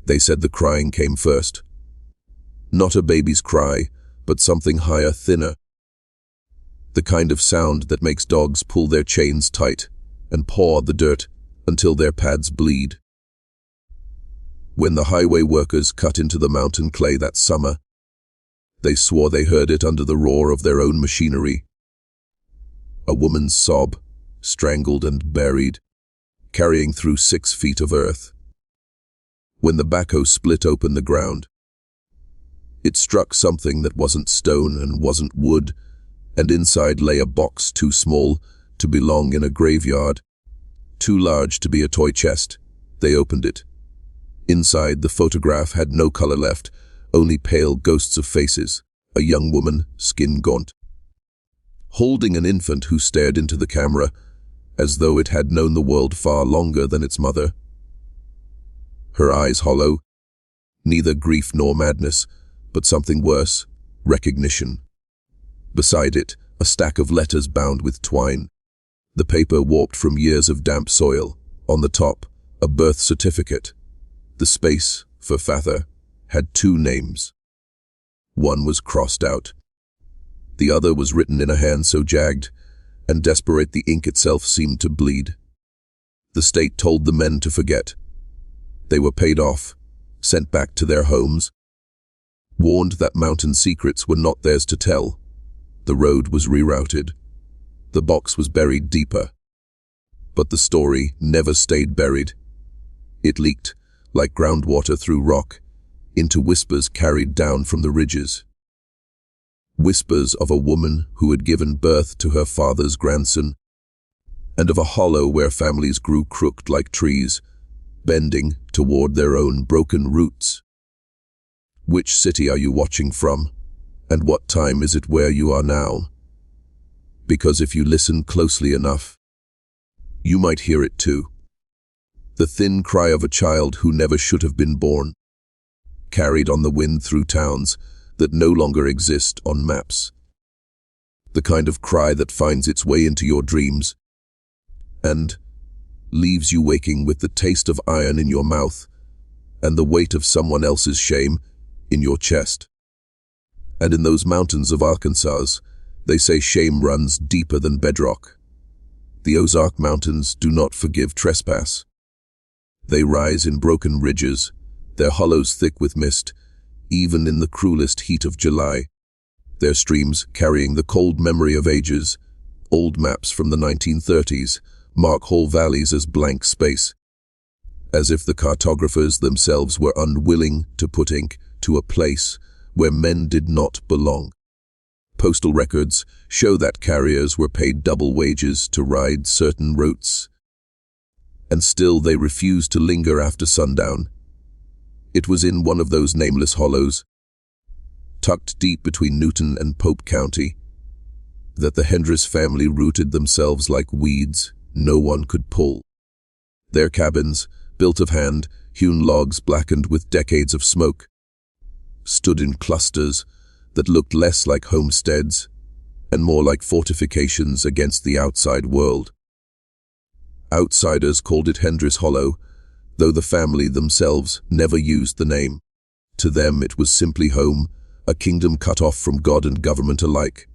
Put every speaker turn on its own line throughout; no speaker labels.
They said the crying came first. Not a baby's cry, but something higher, thinner. The kind of sound that makes dogs pull their chains tight and paw the dirt until their pads bleed. When the highway workers cut into the mountain clay that summer, they swore they heard it under the roar of their own machinery. A woman's sob, strangled and buried, carrying through 6 feet of earth. When the backhoe split open the ground, it struck something that wasn't stone and wasn't wood, and inside lay a box too small to belong in a graveyard, too large to be a toy chest. They opened it. Inside, the photograph had no color left, only pale ghosts of faces. A young woman, skin gaunt, holding an infant who stared into the camera as though it had known the world far longer than its mother. Her eyes hollow, neither grief nor madness, but something worse, recognition. Beside it, a stack of letters bound with twine. The paper warped from years of damp soil. On the top, a birth certificate. The space, for father, had 2 names. One was crossed out. The other was written in a hand so jagged and desperate the ink itself seemed to bleed. The state told the men to forget. They were paid off, sent back to their homes, warned that mountain secrets were not theirs to tell. The road was rerouted. The box was buried deeper. But the story never stayed buried. It leaked, like groundwater through rock, into whispers carried down from the ridges. Whispers of a woman who had given birth to her father's grandson, and of a hollow where families grew crooked like trees, bending toward their own broken roots. Which city are you watching from, and what time is it where you are now? Because if you listen closely enough, you might hear it too. The thin cry of a child who never should have been born, carried on the wind through towns that no longer exist on maps. The kind of cry that finds its way into your dreams and leaves you waking with the taste of iron in your mouth and the weight of someone else's shame in your chest. And in those mountains of Arkansas, they say shame runs deeper than bedrock. The Ozark Mountains do not forgive trespass. They rise in broken ridges, their hollows thick with mist, even in the cruelest heat of July. Their streams, carrying the cold memory of ages, old maps from the 1930s, mark whole valleys as blank space, as if the cartographers themselves were unwilling to put ink to a place where men did not belong. Postal records show that carriers were paid double wages to ride certain routes, and still they refused to linger after sundown. It was in one of those nameless hollows, tucked deep between Newton and Pope County, that the Hendris family rooted themselves like weeds no one could pull. Their cabins, built of hand, hewn logs blackened with decades of smoke, stood in clusters that looked less like homesteads and more like fortifications against the outside world. Outsiders called it Hendris Hollow, though the family themselves never used the name. To them it was simply home, a kingdom cut off from God and government alike.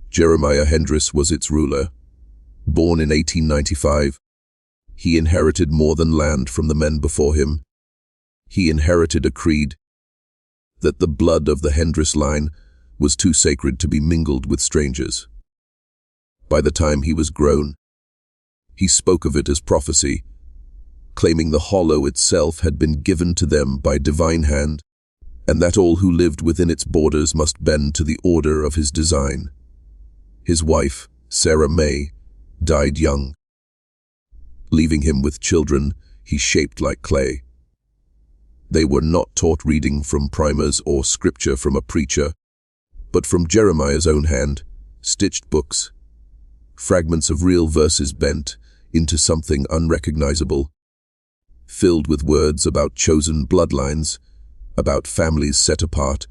Jeremiah Hendris was its ruler. Born in 1895, he inherited more than land from the men before him. He inherited a creed that the blood of the Hendris line was too sacred to be mingled with strangers. By the time he was grown, he spoke of it as prophecy, claiming the hollow itself had been given to them by divine hand, and that all who lived within its borders must bend to the order of his design. His wife, Sarah May, died young. Leaving him with children he shaped like clay. They were not taught reading from primers or scripture from a preacher, but from Jeremiah's own hand, stitched books, fragments of real verses bent into something unrecognizable, filled with words about chosen bloodlines, about families set apart,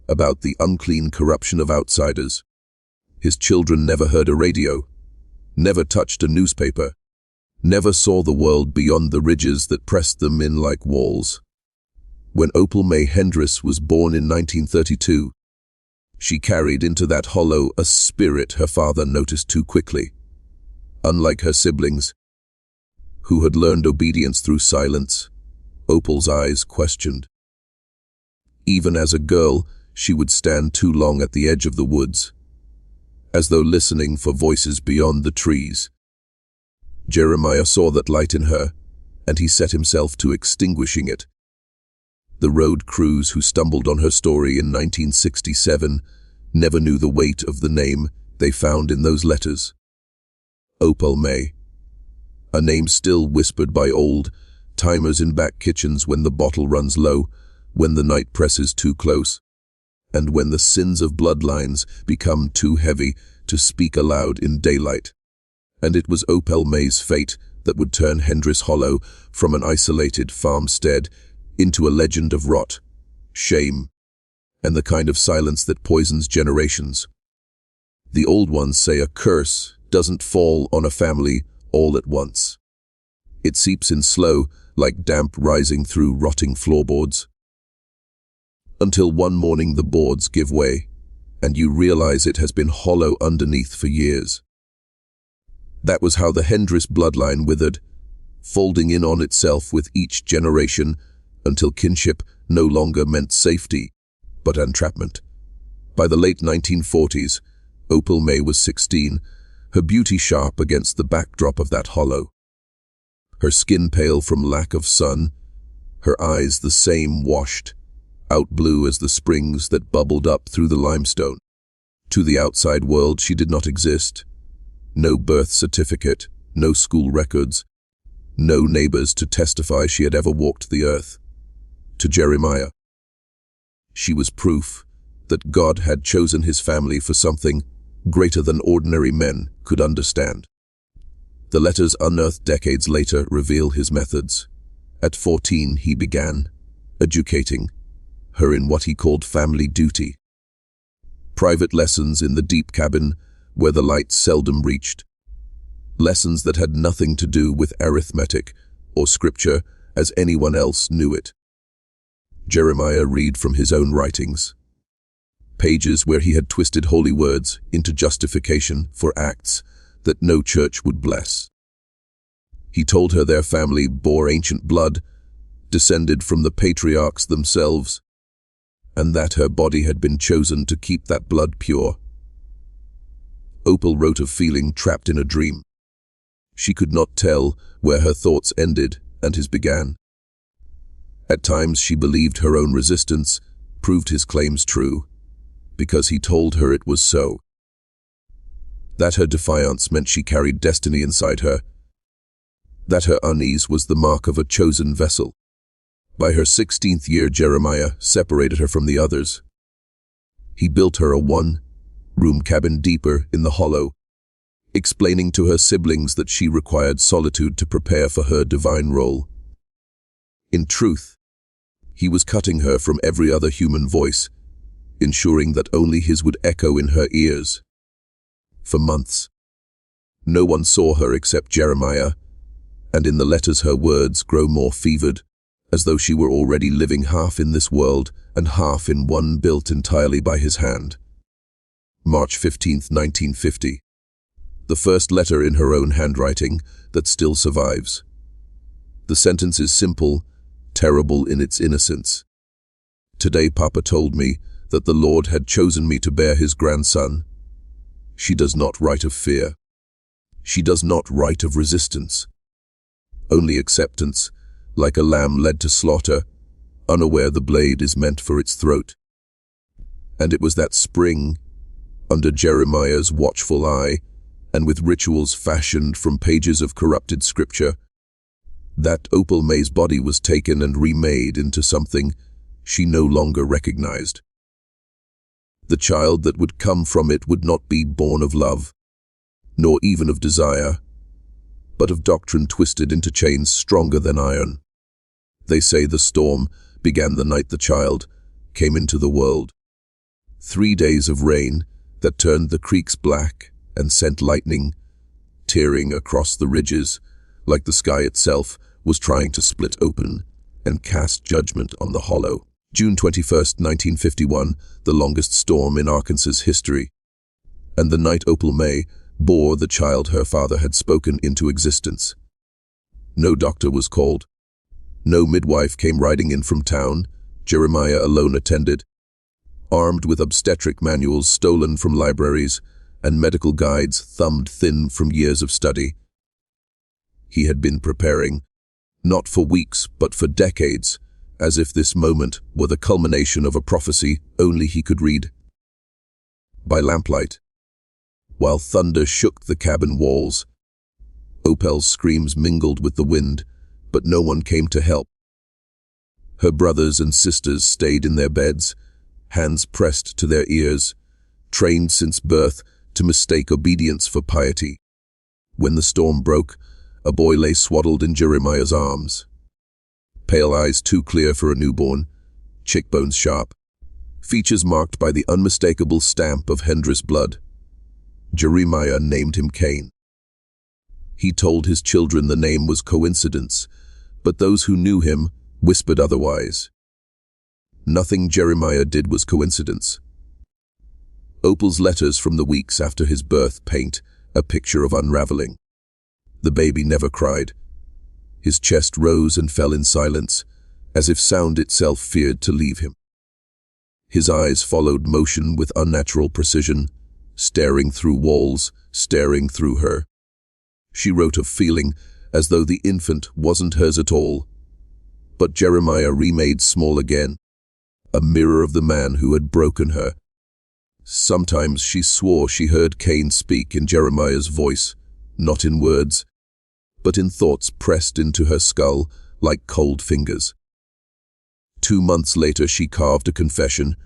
about the unclean corruption of outsiders. His children never heard a radio, never touched a newspaper, never saw the world beyond the ridges that pressed them in like walls. When Opel May Hendris was born in 1932, she carried into that hollow a spirit her father noticed too quickly. Unlike her siblings, who had learned obedience through silence, Opel's eyes questioned. Even as a girl, she would stand too long at the edge of the woods, as though listening for voices beyond the trees. Jeremiah saw that light in her, and he set himself to extinguishing it. The road crews who stumbled on her story in 1967 never knew the weight of the name they found in those letters. Opel May, a name still whispered by old-timers in back kitchens when the bottle runs low, when the night presses too close, and when the sins of bloodlines become too heavy to speak aloud in daylight. And it was Opel May's fate that would turn Hendris Hollow from an isolated farmstead into a legend of rot, shame, and the kind of silence that poisons generations. The old ones say a curse doesn't fall on a family all at once. It seeps in slow, like damp rising through rotting floorboards, until one morning the boards give way, and you realize it has been hollow underneath for years. That was how the Hendris bloodline withered, folding in on itself with each generation until kinship no longer meant safety, but entrapment. By the late 1940s, Opel May was 16, her beauty sharp against the backdrop of that hollow. Her skin pale from lack of sun, her eyes the same washed, out blue as the springs that bubbled up through the limestone. To the outside world she did not exist. No birth certificate, no school records, no neighbors to testify she had ever walked the earth. To Jeremiah, she was proof that God had chosen his family for something greater than ordinary men could understand. The letters unearthed decades later reveal his methods. At 14 he began educating her in what he called family duty. Private lessons in the deep cabin where the light seldom reached. Lessons that had nothing to do with arithmetic or scripture as anyone else knew it. Jeremiah read from his own writings, pages where he had twisted holy words into justification for acts that no church would bless. He told her their family bore ancient blood, descended from the patriarchs themselves, and that her body had been chosen to keep that blood pure. Opel wrote of feeling trapped in a dream. She could not tell where her thoughts ended and his began. At times she believed her own resistance proved his claims true, because he told her it was so. That her defiance meant she carried destiny inside her, that her unease was the mark of a chosen vessel. By her 16th year, Jeremiah separated her from the others. He built her a one-room cabin deeper in the hollow, explaining to her siblings that she required solitude to prepare for her divine role. In truth, he was cutting her from every other human voice, ensuring that only his would echo in her ears. For months, no one saw her except Jeremiah, and in the letters her words grow more fevered, as though she were already living half in this world and half in one built entirely by his hand. March 15, 1950. The first letter in her own handwriting that still survives. The sentence is simple, terrible in its innocence. Today Papa told me that the Lord had chosen me to bear his grandson. She does not write of fear. She does not write of resistance. Only acceptance, like a lamb led to slaughter, unaware the blade is meant for its throat. And it was that spring, under Jeremiah's watchful eye, and with rituals fashioned from pages of corrupted scripture, that Opel May's body was taken and remade into something she no longer recognized. The child that would come from it would not be born of love, nor even of desire, but of doctrine twisted into chains stronger than iron. They say the storm began the night the child came into the world. 3 days of rain that turned the creeks black and sent lightning tearing across the ridges, like the sky itself was trying to split open and cast judgment on the hollow. June 21, 1951, the longest storm in Arkansas's history. And the night Opel May bore the child her father had spoken into existence. No doctor was called. No midwife came riding in from town. Jeremiah alone attended, armed with obstetric manuals stolen from libraries and medical guides thumbed thin from years of study. He had been preparing, not for weeks but for decades, as if this moment were the culmination of a prophecy only he could read. By lamplight, while thunder shook the cabin walls, Opel's screams mingled with the wind, but no one came to help. Her brothers and sisters stayed in their beds, hands pressed to their ears, trained since birth to mistake obedience for piety. When the storm broke, a boy lay swaddled in Jeremiah's arms. Pale eyes too clear for a newborn, cheekbones sharp, features marked by the unmistakable stamp of Hendris blood. Jeremiah named him Cain. He told his children the name was coincidence, but those who knew him whispered otherwise. Nothing Jeremiah did was coincidence. Opel's letters from the weeks after his birth paint a picture of unraveling. The baby never cried. His chest rose and fell in silence, as if sound itself feared to leave him. His eyes followed motion with unnatural precision, staring through walls, staring through her. She wrote of feeling as though the infant wasn't hers at all. But Jeremiah remade small again, a mirror of the man who had broken her. Sometimes she swore she heard Cain speak in Jeremiah's voice, not in words, but in thoughts pressed into her skull like cold fingers. 2 months later she carved a confession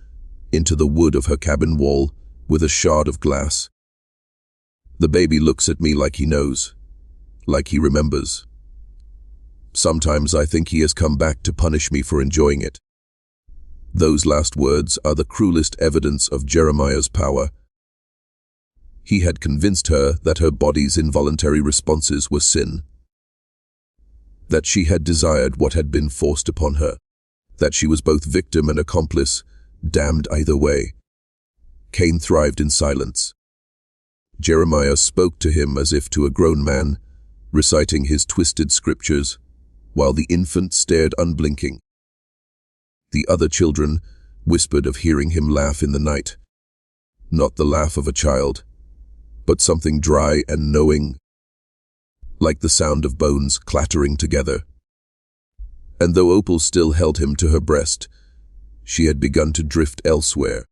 into the wood of her cabin wall with a shard of glass. The baby looks at me like he knows, like he remembers. Sometimes I think he has come back to punish me for enjoying it. Those last words are the cruelest evidence of Jeremiah's power. He had convinced her that her body's involuntary responses were sin, that she had desired what had been forced upon her, that she was both victim and accomplice, damned either way. Cain thrived in silence. Jeremiah spoke to him as if to a grown man, reciting his twisted scriptures, while the infant stared unblinking. The other children whispered of hearing him laugh in the night, not the laugh of a child, but something dry and knowing, like the sound of bones clattering together. And though Opel still held him to her breast, she had begun to drift elsewhere.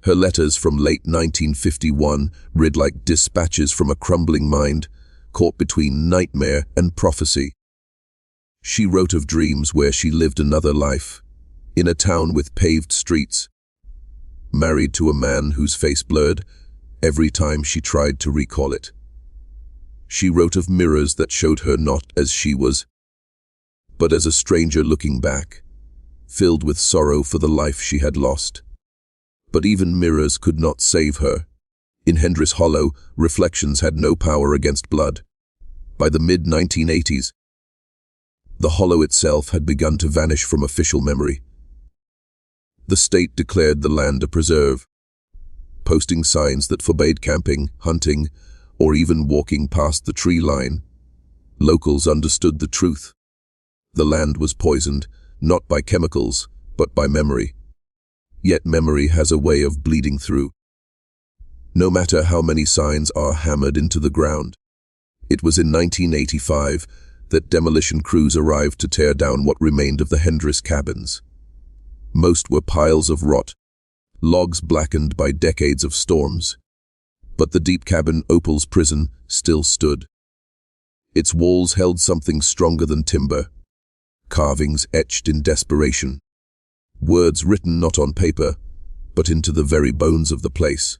Her letters from late 1951 read like dispatches from a crumbling mind, caught between nightmare and prophecy. She wrote of dreams where she lived another life, in a town with paved streets, married to a man whose face blurred every time she tried to recall it. She wrote of mirrors that showed her not as she was, but as a stranger looking back, filled with sorrow for the life she had lost. But even mirrors could not save her. In Hendris Hollow, reflections had no power against blood. By the mid-1980s, the hollow itself had begun to vanish from official memory. The state declared the land a preserve, posting signs that forbade camping, hunting, or even walking past the tree line. Locals understood the truth. The land was poisoned, not by chemicals, but by memory. Yet memory has a way of bleeding through. No matter how many signs are hammered into the ground. It was in 1985 that demolition crews arrived to tear down what remained of the Hendris cabins. Most were piles of rot, logs blackened by decades of storms. But the deep cabin, Opel's prison, still stood. Its walls held something stronger than timber, carvings etched in desperation, words written not on paper, but into the very bones of the place.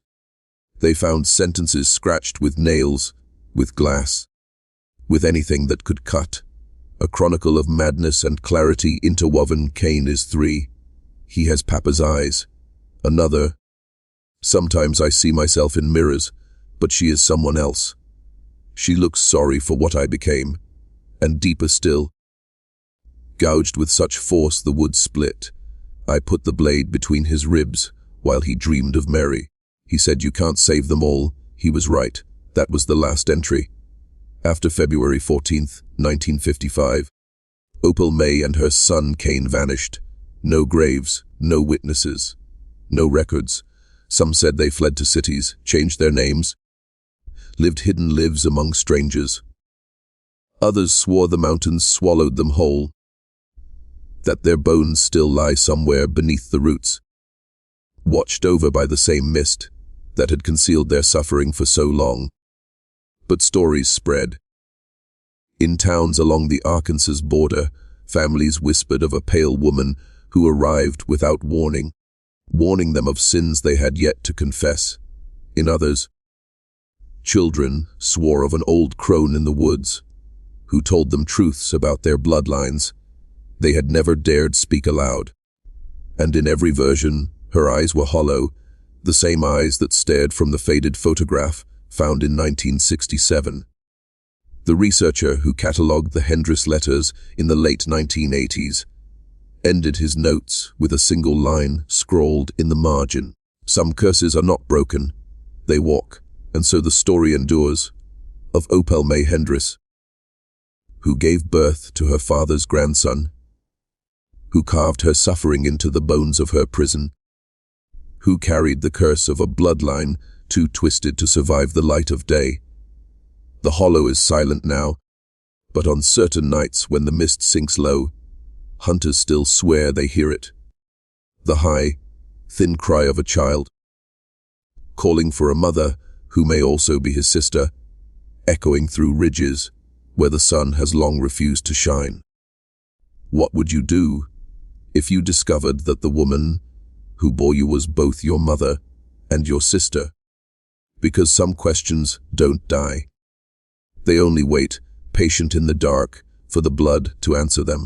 They found sentences scratched with nails, with glass, with anything that could cut. A chronicle of madness and clarity interwoven. Cain is 3. He has Papa's eyes. Another. Sometimes I see myself in mirrors, but she is someone else. She looks sorry for what I became. And deeper still, Gouged with such force the wood split. I put the blade between his ribs, while he dreamed of Mary. He said, "You can't save them all." He was right. That was the last entry. After February 14th, 1955, Opel May and her son Cain vanished. No graves, no witnesses, no records. Some said they fled to cities, changed their names, lived hidden lives among strangers. Others swore the mountains swallowed them whole, that their bones still lie somewhere beneath the roots, watched over by the same mist that had concealed their suffering for so long. But stories spread. In towns along the Arkansas border, families whispered of a pale woman who arrived without warning, warning them of sins they had yet to confess. In others, children swore of an old crone in the woods, who told them truths about their bloodlines they had never dared speak aloud. And in every version, her eyes were hollow, the same eyes that stared from the faded photograph found in 1967. The researcher who catalogued the Hendris letters in the late 1980s ended his notes with a single line scrawled in the margin. Some curses are not broken, they walk, and so the story endures of Opel May Hendris, who gave birth to her father's grandson, who carved her suffering into the bones of her prison, who carried the curse of a bloodline too twisted to survive the light of day. The hollow is silent now, but on certain nights when the mist sinks low, hunters still swear they hear it. The high, thin cry of a child, calling for a mother who may also be his sister, echoing through ridges where the sun has long refused to shine. What would you do if you discovered that the woman who bore you was both your mother and your sister? Because some questions don't die. They only wait, patient in the dark, for the blood to answer them.